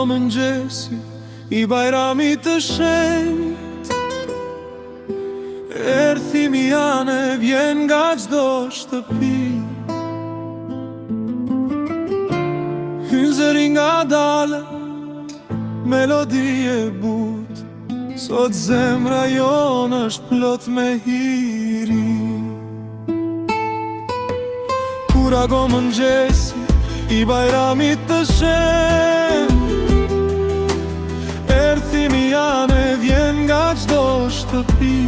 mëngjesi I Bajramit të shenjt, erthimi janë vjen nga çdo shtëpi. Hyzëri nga dale, melodi e but, sot zemra jonë është plot me hiri. Kur ago mëngjesi I Bajramit të shenjt, erthimi janë vjen nga çdo shtëpi.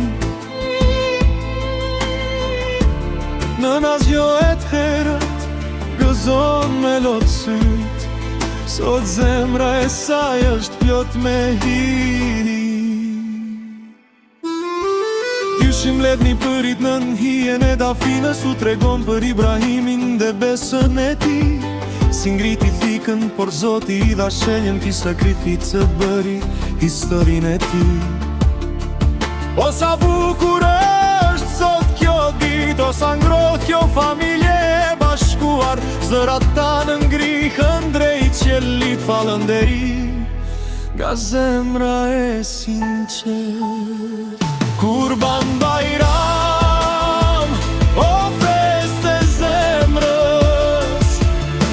Nëna zgjohet herët, gëzon me lot syt, sot zemra e saj është plot me hiri. Dyshim ledni përit në hijen e dafines, u tregon për Ibrahimin dhe besën e ti. Si ngriti thikën, por Zoti I dha shenjën, ky sakrificë bëri historinë e ti. O sa bukur është sot kjo ditë, o sa ngrohtë kjo familje e bashkuar, zërat tanë ngrihën drejt qelit, falënderi nga zemra e sinqert. Kurban Bajram, o festë e zemrës,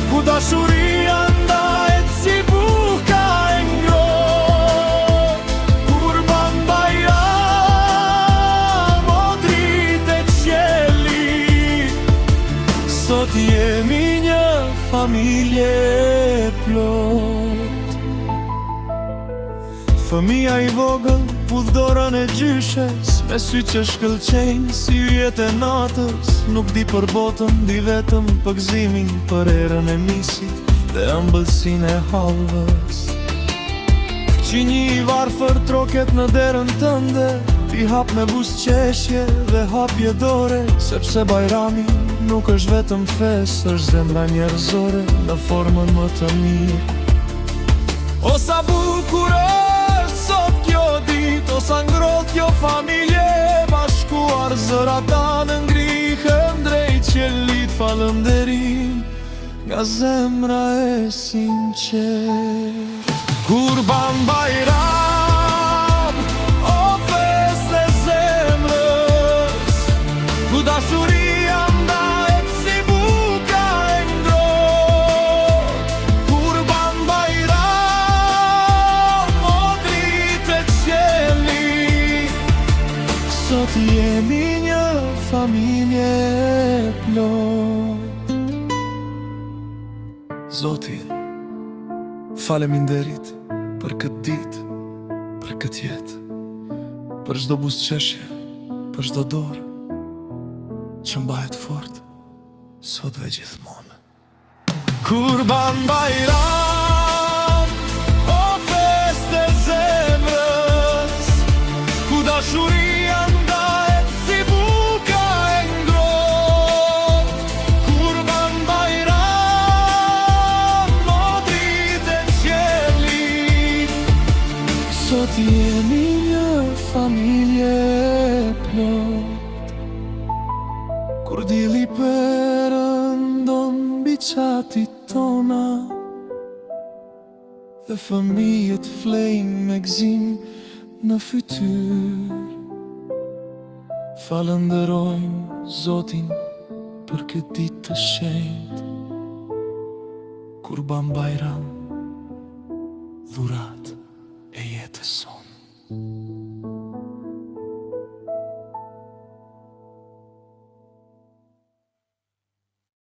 ku dashuria ndahet si buka e ngrohtë. Kurban Bajram, o dritë e qiellit, sot jemi një familje e plot. Fëmia I vogël udh dorën e gjyshes, me sy që shkëlqejnë si yjet e natës. Nuk di për botën, di vetëm për gëzimin, për erën e misit dhe ëmbëlsinë e hallës. Fëqinji I varfër troket në derën tënde, ti hap me buzëqeshje dhe hapje dore, sepse Bajrami nuk është vetëm festë, është zemra njerëzore në formën më të mirë. O sa bukur është sot kjo ditë, o sa ngrohtë kjo familje e bashkuar, zërat tanë ngrihën drejt qelit, falënderim nga zemra e sinqert. Kurban Bajram, o festë e zemrës, ku dashuria ndahet si buka e ngrohtë. Kurban Bajram, o dritë e qiellit, sot jemi një familje e plot. Zoti, faleminderit për këtë ditë, për këtë jetë, për çdo buzëqeshje, për çdo dorë që mbahet fort, sot dhe gjithmonë. Kurban Bajram, o festë e zemrës, ku dashuria ndahet si buka e ngrohtë. Kurban Bajram, o dritë e qiellit, sot jemi një familje e plot. Kur dili perëndon mbi qatit tona, dhe fëmijët flejnë me gëzim në fytyrë, falënderojmë Zotin për këtë ditë të shenjtë. Kurban Bajram, dhurat e jetës sonë.